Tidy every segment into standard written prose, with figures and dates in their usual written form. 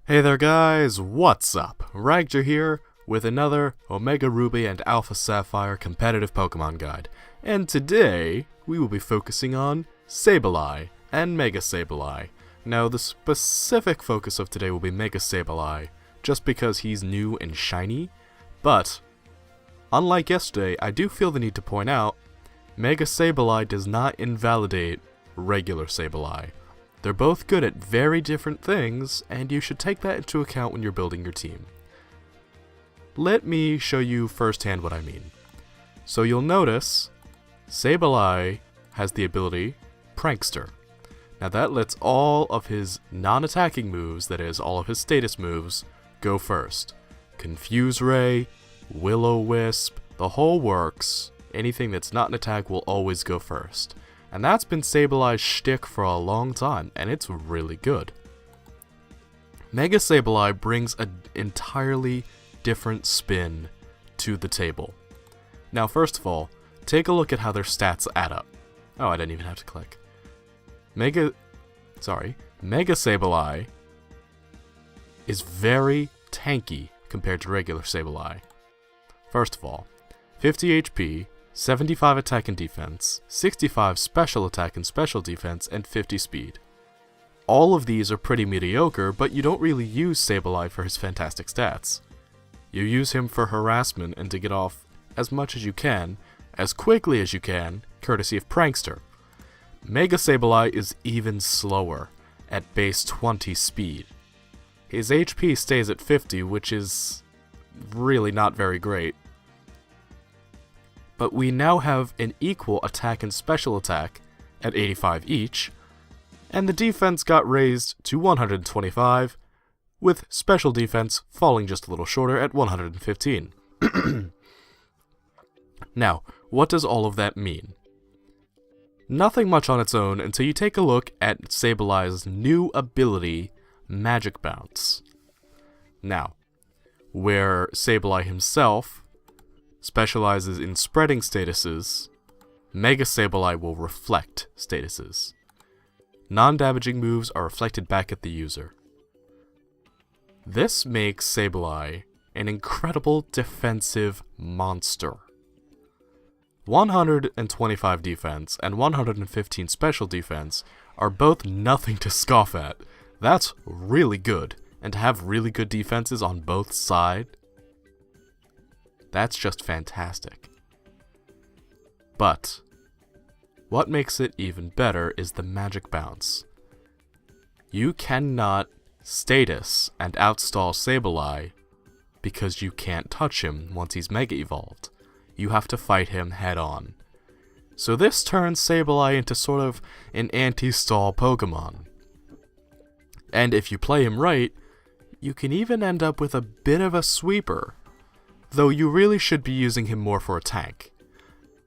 Hey there guys, what's up? Ragtter here with another Omega Ruby and Alpha Sapphire competitive Pokemon guide. And today, we will be focusing on Sableye and Mega Sableye. Now the specific focus of today will be Mega Sableye, just because he's new and shiny. But, unlike yesterday, I do feel the need to point out, Mega Sableye does not invalidate regular Sableye. They're both good at very different things, and you should take that into account when you're building your team. Let me show you firsthand what I mean. So you'll notice, Sableye has the ability Prankster. Now that lets all of his non-attacking moves, that is, all of his status moves, go first. Confuse Ray, Will-O-Wisp, the whole works. Anything that's not an attack will always go first. And that's been Sableye's shtick for a long time, and it's really good. Mega Sableye brings an entirely different spin to the table. Now, first of all, take a look at how their stats add up. Oh, I didn't even have to click. Mega Sableye is very tanky compared to regular Sableye. First of all, 50 HP, 75 attack and defense, 65 special attack and special defense, and 50 speed. All of these are pretty mediocre, but you don't really use Sableye for his fantastic stats. You use him for harassment and to get off as much as you can, as quickly as you can, courtesy of Prankster. Mega Sableye is even slower, at base 20 speed. His HP stays at 50, which is really not very great. But we now have an equal attack and special attack at 85 each, and the defense got raised to 125, with special defense falling just a little shorter at 115. Now, what does all of that mean? Nothing much on its own until you take a look at Sableye's new ability, Magic Bounce. Now, where Sableye himself specializes in spreading statuses, Mega Sableye will reflect statuses. Non-damaging moves are reflected back at the user. This makes Sableye an incredible defensive monster. 125 defense and 115 special defense are both nothing to scoff at. That's really good, and to have really good defenses on both sides, that's just fantastic. But what makes it even better is the Magic Bounce. You cannot status and outstall Sableye because you can't touch him once he's Mega Evolved. You have to fight him head on. So this turns Sableye into sort of an anti-stall Pokemon. And if you play him right, you can even end up with a bit of a sweeper. Though you really should be using him more for a tank.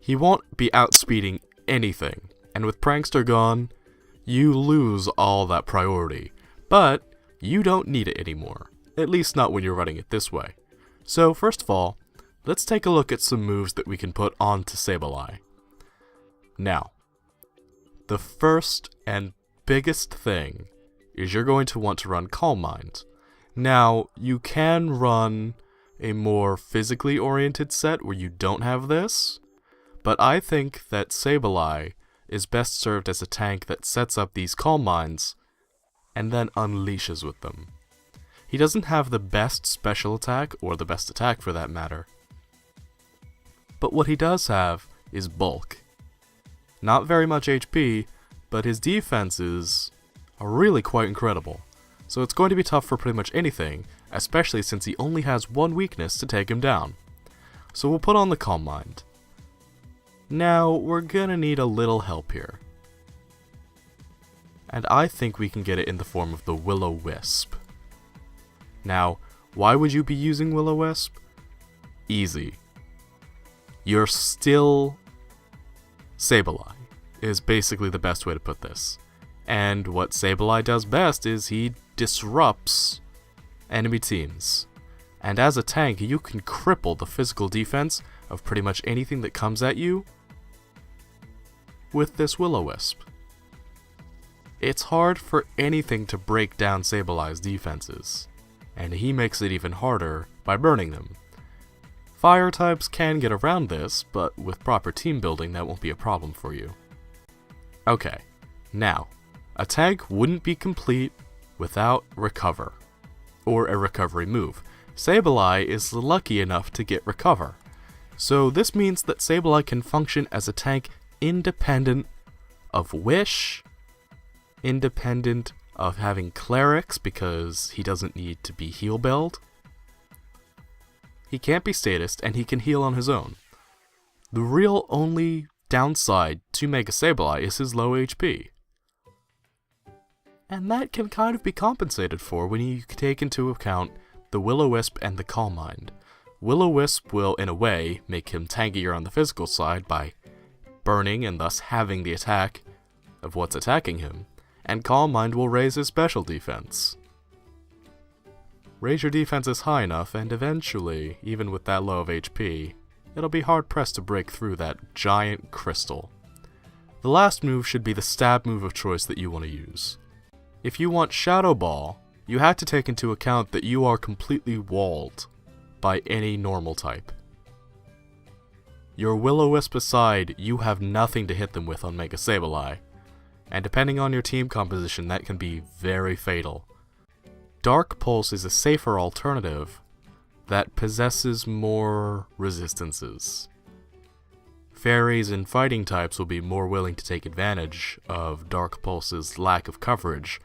He won't be outspeeding anything, and with Prankster gone, you lose all that priority. But you don't need it anymore, at least not when you're running it this way. So first of all, let's take a look at some moves that we can put onto Sableye. Now, the first and biggest thing is you're going to want to run Calm Mind. Now, you can run a more physically oriented set where you don't have this, but I think that Sableye is best served as a tank that sets up these Calm Minds and then unleashes with them. He doesn't have the best special attack, or the best attack for that matter, but what he does have is bulk. Not very much HP, but his defenses are really quite incredible. So it's going to be tough for pretty much anything, especially since he only has one weakness to take him down. So we'll put on the Calm Mind. Now, we're gonna need a little help here. And I think we can get it in the form of the Will-O-Wisp. Now, why would you be using Will-O-Wisp? Easy. You're still Sableye, is basically the best way to put this. And what Sableye does best is he disrupts enemy teams. And as a tank, you can cripple the physical defense of pretty much anything that comes at you with this Will-O-Wisp. it's hard for anything to break down Sableye's defenses, and he makes it even harder by burning them. Fire types can get around this, but with proper team building that won't be a problem for you. Okay, now, a tank wouldn't be complete without Recover, or a recovery move. Sableye is lucky enough to get Recover, so this means that Sableye can function as a tank independent of Wish, independent of having Clerics because he doesn't need to be heal build. He can't be statist, and he can heal on his own. The real only downside to Mega Sableye is his low HP. And that can kind of be compensated for when you take into account the Will-O-Wisp and the Calm Mind. Will-O-Wisp will, in a way, make him tankier on the physical side by burning and thus having the attack of what's attacking him, and Calm Mind will raise his special defense. Raise your defenses high enough, and eventually, even with that low of HP, it'll be hard-pressed to break through that giant crystal. The last move should be the stab move of choice that you want to use. If you want Shadow Ball, you have to take into account that you are completely walled by any normal type. Your Will-O-Wisp aside, you have nothing to hit them with on Mega Sableye, and depending on your team composition, that can be very fatal. Dark Pulse is a safer alternative that possesses more resistances. Fairies and fighting types will be more willing to take advantage of Dark Pulse's lack of coverage,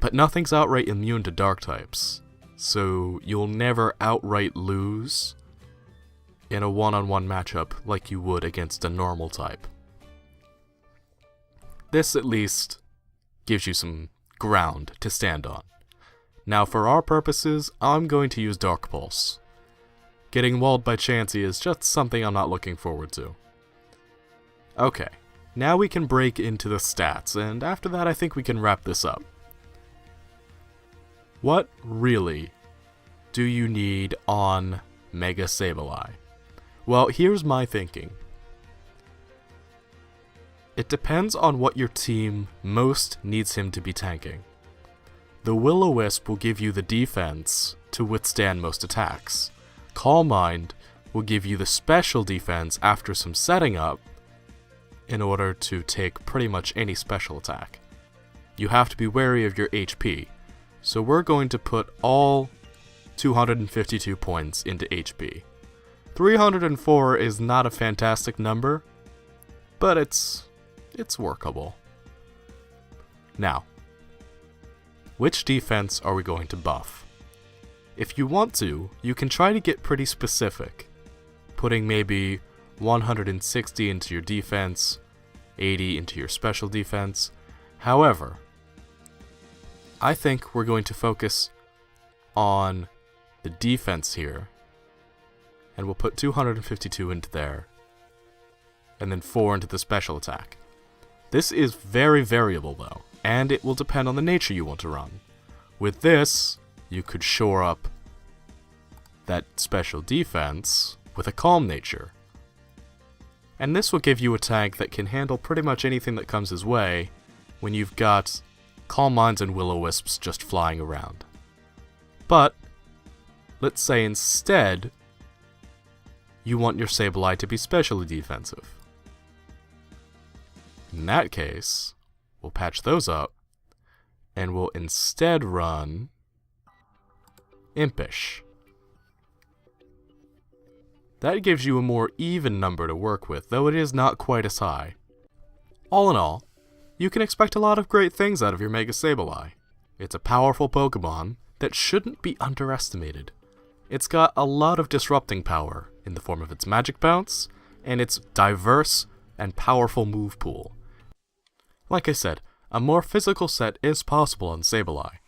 but nothing's outright immune to Dark types, so you'll never outright lose in a one-on-one matchup like you would against a normal type. This at least gives you some ground to stand on. Now for our purposes, I'm going to use Dark Pulse. Getting walled by Chansey is just something I'm not looking forward to. Okay, now we can break into the stats, and after that I think we can wrap this up. What really do you need on Mega Sableye? Well, here's my thinking. It depends on what your team most needs him to be tanking. The Will-O-Wisp will give you the defense to withstand most attacks. Calm Mind will give you the special defense after some setting up in order to take pretty much any special attack. You have to be wary of your HP, so we're going to put all 252 points into HP. 304 is not a fantastic number, but it's workable. Now, which defense are we going to buff? If you want to, you can try to get pretty specific, putting maybe 160 into your defense, 80 into your special defense. However, I think we're going to focus on the defense here, and we'll put 252 into there, and then 4 into the special attack. This is very variable though, and it will depend on the nature you want to run. With this, you could shore up that special defense with a calm nature. And this will give you a tank that can handle pretty much anything that comes his way when you've got Calm Minds and Will-O-Wisps just flying around. But, let's say instead, you want your Sableye to be specially defensive. In that case, we'll patch those up, and we'll instead run Impish. That gives you a more even number to work with, though it is not quite as high. All in all, you can expect a lot of great things out of your Mega Sableye. It's a powerful Pokemon that shouldn't be underestimated. It's got a lot of disrupting power in the form of its Magic Bounce, and its diverse and powerful move pool. Like I said, a more physical set is possible on Sableye.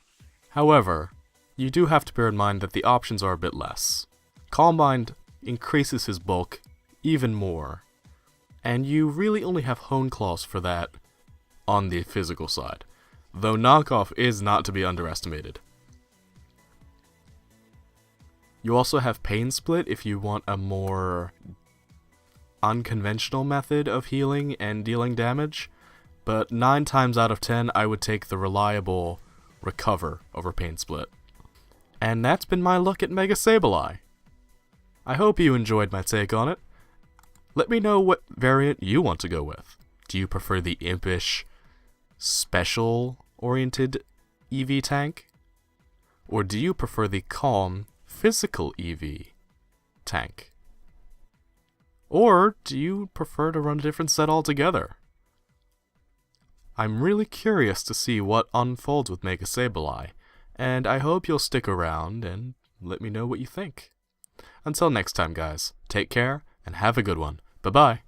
However, you do have to bear in mind that the options are a bit less. Calm Mind increases his bulk even more, and you really only have Hone Claws for that on the physical side, though Knockoff is not to be underestimated. You also have Pain Split if you want a more unconventional method of healing and dealing damage, but 9 times out of 10 I would take the reliable Recover over Pain Split. And that's been my look at Mega Sableye. I hope you enjoyed my take on it. Let me know what variant you want to go with. Do you prefer the impish, special-oriented EV tank? Or do you prefer the calm, physical EV tank? Or do you prefer to run a different set altogether? I'm really curious to see what unfolds with Mega Sableye, and I hope you'll stick around and let me know what you think. Until next time, guys, take care and have a good one. Bye-bye.